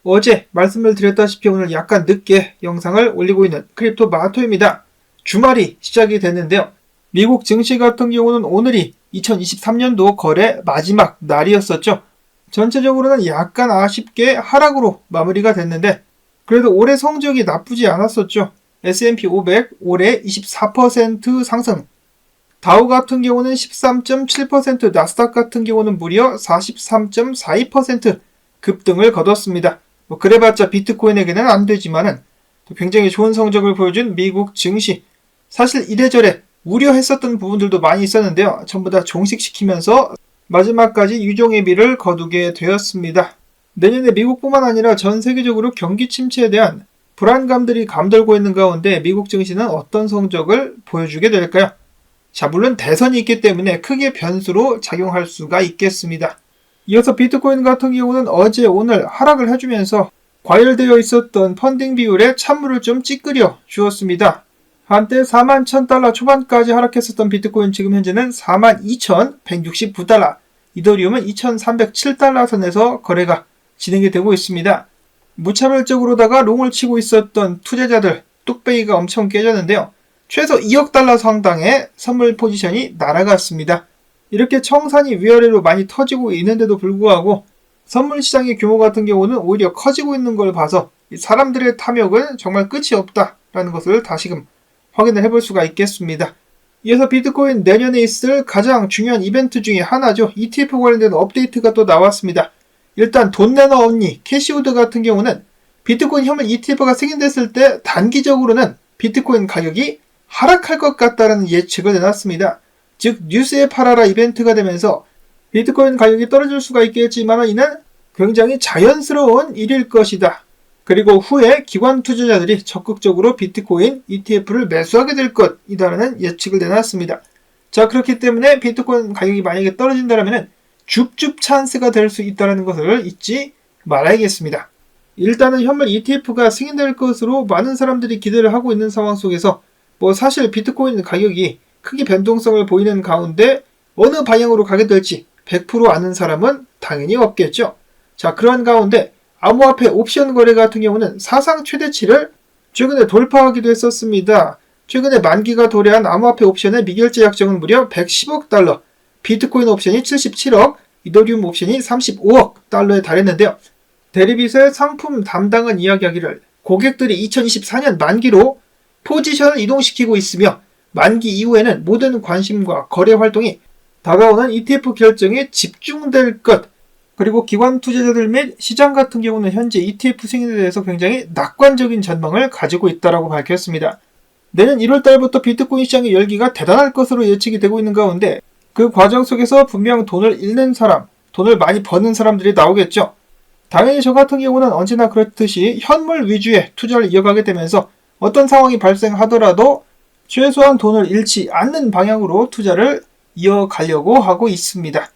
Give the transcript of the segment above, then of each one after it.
어제 말씀을 드렸다시피 오늘 약간 늦게 영상을 올리고 있는 크립토 마토입니다. 주말이 시작이 됐는데요. 미국 증시 같은 경우는 오늘이 2023년도 거래 마지막 날이었었죠. 전체적으로는 약간 아쉽게 하락으로 마무리가 됐는데 그래도 올해 성적이 나쁘지 않았었죠. S&P 500 올해 24% 상승, 다우 같은 경우는 13.7%, 나스닥 같은 경우는 무려 43.42% 급등을 거뒀습니다. 그래봤자 비트코인에게는 안 되지만은 굉장히 좋은 성적을 보여준 미국 증시. 사실 이래저래 우려했었던 부분들도 많이 있었는데요. 전부 다 종식시키면서 마지막까지 유종의 미를 거두게 되었습니다. 내년에 미국뿐만 아니라 전 세계적으로 경기 침체에 대한 불안감들이 감돌고 있는 가운데 미국 증시는 어떤 성적을 보여주게 될까요? 자, 물론 대선이 있기 때문에 크게 변수로 작용할 수가 있겠습니다. 이어서 비트코인 같은 경우는 어제 오늘 하락을 해주면서 과열되어 있었던 펀딩 비율에 찬물을 좀 찌끄려 주었습니다. 한때 41,000달러 초반까지 하락했었던 비트코인 지금 현재는 42,169달러, 이더리움은 2,307달러 선에서 거래가 진행이 되고 있습니다. 무차별적으로다가 롱을 치고 있었던 투자자들 뚝배기가 엄청 깨졌는데요. 최소 2억 달러 상당의 선물 포지션이 날아갔습니다. 이렇게 청산이 위아래로 많이 터지고 있는데도 불구하고 선물 시장의 규모 같은 경우는 오히려 커지고 있는 걸 봐서 사람들의 탐욕은 정말 끝이 없다라는 것을 다시금 확인을 해볼 수가 있겠습니다. 이어서 비트코인 내년에 있을 가장 중요한 이벤트 중에 하나죠. ETF 관련된 업데이트가 또 나왔습니다. 일단 돈 내놔 언니 캐시우드 같은 경우는 비트코인 현물 ETF가 승인됐을 때 단기적으로는 비트코인 가격이 하락할 것 같다는 예측을 내놨습니다. 즉 뉴스에 팔아라 이벤트가 되면서 비트코인 가격이 떨어질 수가 있겠지만 이는 굉장히 자연스러운 일일 것이다. 그리고 후에 기관 투자자들이 적극적으로 비트코인 ETF를 매수하게 될 것이다라는 예측을 내놨습니다. 자, 그렇기 때문에 비트코인 가격이 만약에 떨어진다면 줍줍 찬스가 될 수 있다는 것을 잊지 말아야겠습니다. 일단은 현물 ETF가 승인될 것으로 많은 사람들이 기대를 하고 있는 상황 속에서 사실 비트코인 가격이 크게 변동성을 보이는 가운데 어느 방향으로 가게 될지 100% 아는 사람은 당연히 없겠죠. 자, 그런 가운데 암호화폐 옵션 거래 같은 경우는 사상 최대치를 최근에 돌파하기도 했었습니다. 최근에 만기가 도래한 암호화폐 옵션의 미결제 약정은 무려 110억 달러, 비트코인 옵션이 77억, 이더리움 옵션이 35억 달러에 달했는데요. 대리빗의 상품 담당은 이야기하기를 고객들이 2024년 만기로 포지션을 이동시키고 있으며 만기 이후에는 모든 관심과 거래 활동이 다가오는 ETF 결정에 집중될 것, 그리고 기관 투자자들 및 시장 같은 경우는 현재 ETF 승인에 대해서 굉장히 낙관적인 전망을 가지고 있다고 밝혔습니다. 내년 1월달부터 비트코인 시장의 열기가 대단할 것으로 예측이 되고 있는 가운데 그 과정 속에서 분명 돈을 잃는 사람, 돈을 많이 버는 사람들이 나오겠죠. 당연히 저 같은 경우는 언제나 그렇듯이 현물 위주의 투자를 이어가게 되면서 어떤 상황이 발생하더라도 최소한 돈을 잃지 않는 방향으로 투자를 이어가려고 하고 있습니다.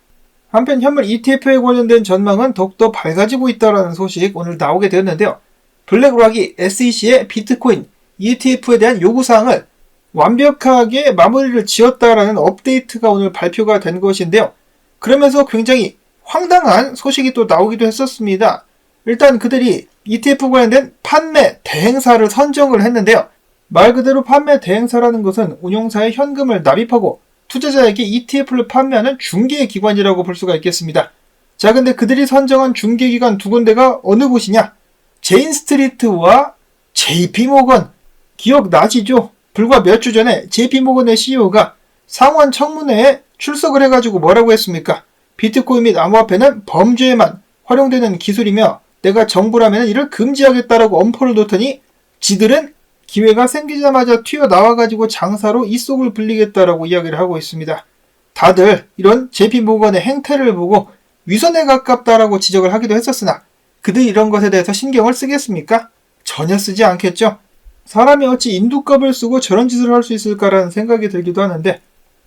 한편 현물 ETF에 관련된 전망은 더욱더 밝아지고 있다는 소식 오늘 나오게 되었는데요. 블랙락이 SEC의 비트코인 ETF에 대한 요구사항을 완벽하게 마무리를 지었다라는 업데이트가 오늘 발표가 된 것인데요. 그러면서 굉장히 황당한 소식이 또 나오기도 했었습니다. 일단 그들이 ETF 관련된 판매 대행사를 선정을 했는데요. 말 그대로 판매 대행사라는 것은 운용사에 현금을 납입하고 투자자에게 ETF를 판매하는 중개기관이라고 볼 수가 있겠습니다. 자, 근데 그들이 선정한 중개기관 두 군데가 어느 곳이냐? 제인스트리트와 JP모건. 기억나시죠? 불과 몇 주 전에 JP모건의 CEO가 상원 청문회에 출석을 해가지고 뭐라고 했습니까? 비트코인 및 암호화폐는 범죄에만 활용되는 기술이며 내가 정부라면 이를 금지하겠다라고 엄포를 놓더니 지들은 기회가 생기자마자 튀어나와가지고 장사로 이 속을 불리겠다라고 이야기를 하고 있습니다. 다들 이런 JP모건의 행태를 보고 위선에 가깝다라고 지적을 하기도 했었으나 그들이 이런 것에 대해서 신경을 쓰겠습니까? 전혀 쓰지 않겠죠. 사람이 어찌 인두값을 쓰고 저런 짓을 할 수 있을까라는 생각이 들기도 하는데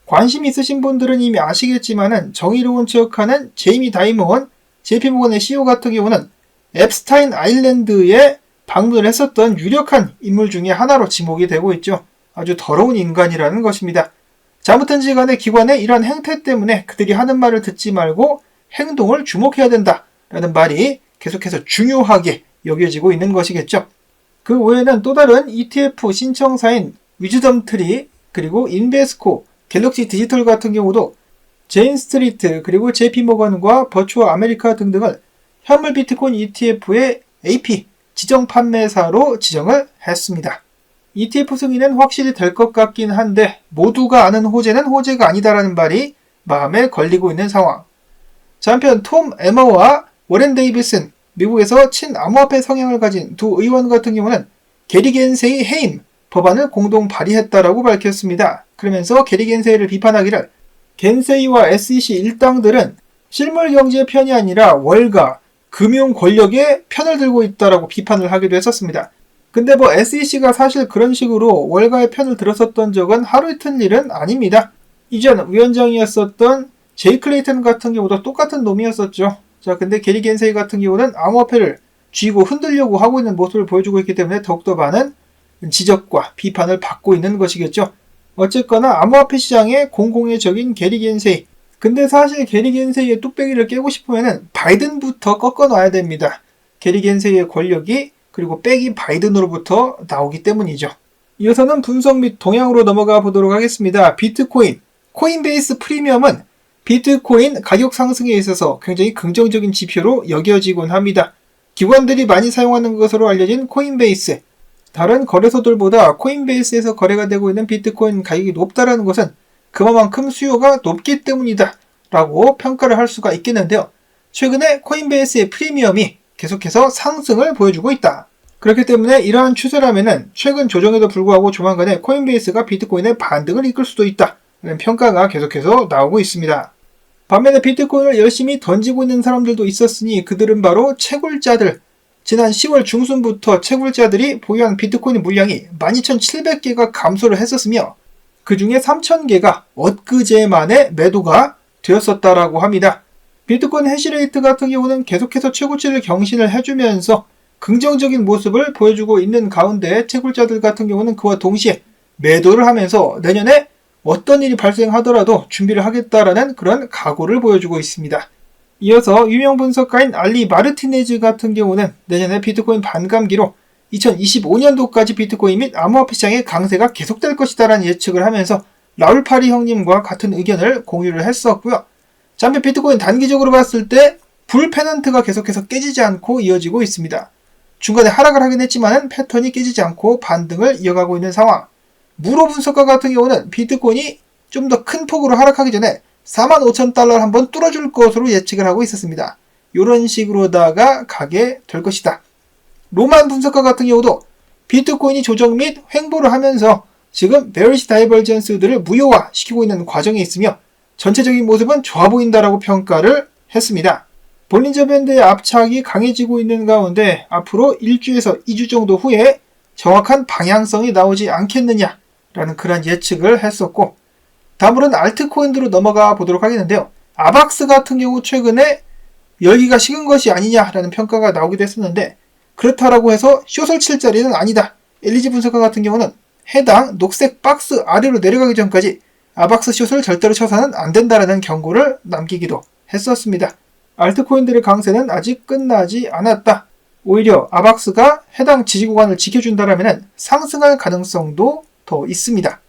관심 있으신 분들은 이미 아시겠지만은 정의로운 척하는 제이미 다이먼, JP모건의 CEO 같은 경우는 앱스타인 아일랜드에 방문을 했었던 유력한 인물 중에 하나로 지목이 되고 있죠. 아주 더러운 인간이라는 것입니다. 자, 아무튼지 간에 기관의 이런 행태 때문에 그들이 하는 말을 듣지 말고 행동을 주목해야 된다라는 말이 계속해서 중요하게 여겨지고 있는 것이겠죠. 그 외에는 또 다른 ETF 신청사인 위즈덤트리, 그리고 인베스코, 갤럭시 디지털 같은 경우도 제인 스트리트, 그리고 JP모건과 버추어 아메리카 등등을 현물 비트코인 ETF의 AP 지정 판매사로 지정을 했습니다. ETF 승인은 확실히 될 것 같긴 한데 모두가 아는 호재는 호재가 아니다라는 말이 마음에 걸리고 있는 상황. 자, 한편 톰 에머와 워렌 데이비슨, 미국에서 친암호화폐 성향을 가진 두 의원 같은 경우는 게리 겐세이 해임 법안을 공동 발의했다라고 밝혔습니다. 그러면서 게리 겐세이를 비판하기를 겐세이와 SEC 일당들은 실물 경제의 편이 아니라 월가, 금융 권력의 편을 들고 있다라고 비판을 하기도 했었습니다. 근데 SEC가 사실 그런 식으로 월가의 편을 들었었던 적은 하루 이틀 일은 아닙니다. 이전 위원장이었었던 제이 클레이튼 같은 경우도 똑같은 놈이었었죠. 자, 근데 게리 겐세이 같은 경우는 암호화폐를 쥐고 흔들려고 하고 있는 모습을 보여주고 있기 때문에 더욱더 많은 지적과 비판을 받고 있는 것이겠죠. 어쨌거나 암호화폐 시장의 공공의 적인 게리 겐세이. 근데 사실 게리 겐세이의 뚝배기를 깨고 싶으면 바이든부터 꺾어놔야 됩니다. 게리 겐세이의 권력이 그리고 백이 바이든으로부터 나오기 때문이죠. 이어서는 분석 및 동향으로 넘어가 보도록 하겠습니다. 비트코인, 코인베이스 프리미엄은 비트코인 가격 상승에 있어서 굉장히 긍정적인 지표로 여겨지곤 합니다. 기관들이 많이 사용하는 것으로 알려진 코인베이스, 다른 거래소들보다 코인베이스에서 거래가 되고 있는 비트코인 가격이 높다는 것은 그만큼 수요가 높기 때문이다 라고 평가를 할 수가 있겠는데요. 최근에 코인베이스의 프리미엄이 계속해서 상승을 보여주고 있다. 그렇기 때문에 이러한 추세라면 최근 조정에도 불구하고 조만간에 코인베이스가 비트코인의 반등을 이끌 수도 있다 라는 평가가 계속해서 나오고 있습니다. 반면에 비트코인을 열심히 던지고 있는 사람들도 있었으니 그들은 바로 채굴자들. 지난 10월 중순부터 채굴자들이 보유한 비트코인 물량이 12,700개가 감소를 했었으며 그 중에 3,000개가 엊그제 만에 매도가 되었었다라고 합니다. 비트코인 해시레이트 같은 경우는 계속해서 최고치를 경신을 해주면서 긍정적인 모습을 보여주고 있는 가운데 채굴자들 같은 경우는 그와 동시에 매도를 하면서 내년에 어떤 일이 발생하더라도 준비를 하겠다라는 그런 각오를 보여주고 있습니다. 이어서 유명 분석가인 알리 마르티네즈 같은 경우는 내년에 비트코인 반감기로 2025년도까지 비트코인 및 암호화폐 시장의 강세가 계속될 것이다라는 예측을 하면서 라울 파리 형님과 같은 의견을 공유를 했었고요. 잠시 비트코인 단기적으로 봤을 때 불 페넌트가 계속해서 깨지지 않고 이어지고 있습니다. 중간에 하락을 하긴 했지만 패턴이 깨지지 않고 반등을 이어가고 있는 상황. 무로 분석가 같은 경우는 비트코인이 좀 더 큰 폭으로 하락하기 전에 45,000달러를 한번 뚫어줄 것으로 예측을 하고 있었습니다. 이런 식으로다가 가게 될 것이다. 로만 분석가 같은 경우도 비트코인이 조정 및 횡보를 하면서 지금 베어리시 다이버전스들을 무효화시키고 있는 과정에 있으며 전체적인 모습은 좋아 보인다라고 평가를 했습니다. 볼린저 밴드의 압착이 강해지고 있는 가운데 앞으로 1주에서 2주 정도 후에 정확한 방향성이 나오지 않겠느냐라는 그런 예측을 했었고, 다음으로는 알트코인으로 넘어가 보도록 하겠는데요. 아박스 같은 경우 최근에 열기가 식은 것이 아니냐라는 평가가 나오기도 했었는데 그렇다라고 해서 숏을 칠 자리는 아니다. 엘리지 분석가 같은 경우는 해당 녹색 박스 아래로 내려가기 전까지 아박스 숏을 절대로 쳐서는 안 된다라는 경고를 남기기도 했었습니다. 알트코인들의 강세는 아직 끝나지 않았다. 오히려 아박스가 해당 지지 구간을 지켜준다라면 상승할 가능성도 더 있습니다.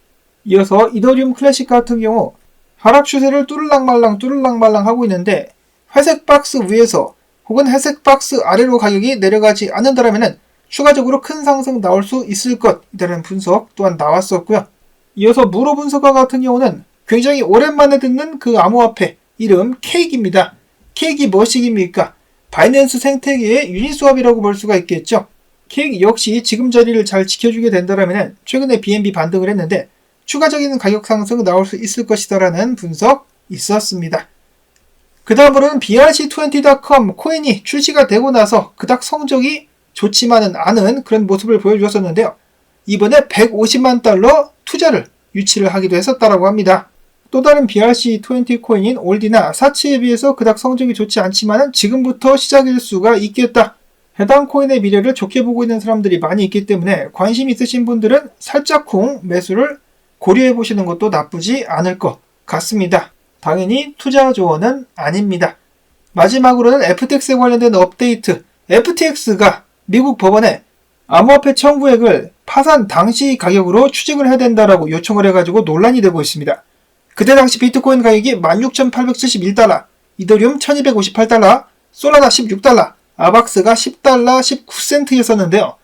이어서 이더리움 클래식 같은 경우 하락 추세를 뚜를랑말랑 하고 있는데 회색 박스 위에서 혹은 회색 박스 아래로 가격이 내려가지 않는다라면 추가적으로 큰 상승 나올 수 있을 것이라는 분석 또한 나왔었고요. 이어서 무로 분석가 같은 경우는 굉장히 오랜만에 듣는 그 암호화폐 이름 케이크입니다. 케이크 뭐식입니까? 바이낸스 생태계의 유니스왑이라고 볼 수가 있겠죠. 케이크 역시 지금 자리를 잘 지켜주게 된다면 최근에 BNB 반등을 했는데 추가적인 가격 상승 나올 수 있을 것이다라는 분석 있었습니다. 그 다음으로는 BRC20.com 코인이 출시가 되고 나서 그닥 성적이 좋지만은 않은 그런 모습을 보여주었었는데요. 이번에 150만 달러 투자를 유치를 하기도 했었다라고 합니다. 또 다른 BRC20 코인인 올디나 사치에 비해서 그닥 성적이 좋지 않지만은 지금부터 시작일 수가 있겠다. 해당 코인의 미래를 좋게 보고 있는 사람들이 많이 있기 때문에 관심 있으신 분들은 살짝쿵 매수를 고려해 보시는 것도 나쁘지 않을 것 같습니다. 당연히 투자 조언은 아닙니다. 마지막으로는 FTX에 관련된 업데이트. FTX가 미국 법원에 암호화폐 청구액을 파산 당시 가격으로 추징을 해야 된다라고 요청을 해가지고 논란이 되고 있습니다. 그때 당시 비트코인 가격이 16,871달러, 이더리움 1,258달러, 솔라나 16달러, 아박스가 10달러 19센트였었는데요.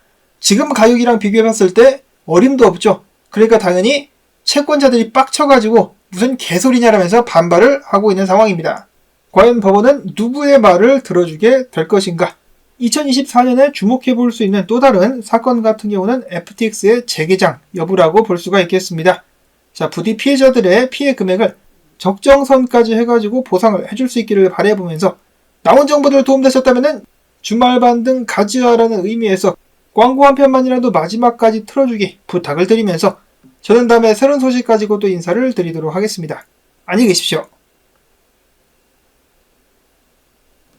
지금 가격이랑 비교해봤을 때 어림도 없죠. 그러니까 당연히 채권자들이 빡쳐가지고 무슨 개소리냐라면서 반발을 하고 있는 상황입니다. 과연 법원은 누구의 말을 들어주게 될 것인가? 2024년에 주목해볼 수 있는 또 다른 사건 같은 경우는 FTX의 재개장 여부라고 볼 수가 있겠습니다. 자, 부디 피해자들의 피해 금액을 적정선까지 해가지고 보상을 해줄 수 있기를 바라보면서 나온 정보들 도움되셨다면 주말 반등 가지와라는 의미에서 광고 한 편만이라도 마지막까지 틀어주기 부탁을 드리면서 저는 다음에 새로운 소식 가지고 또 인사를 드리도록 하겠습니다. 안녕히 계십시오.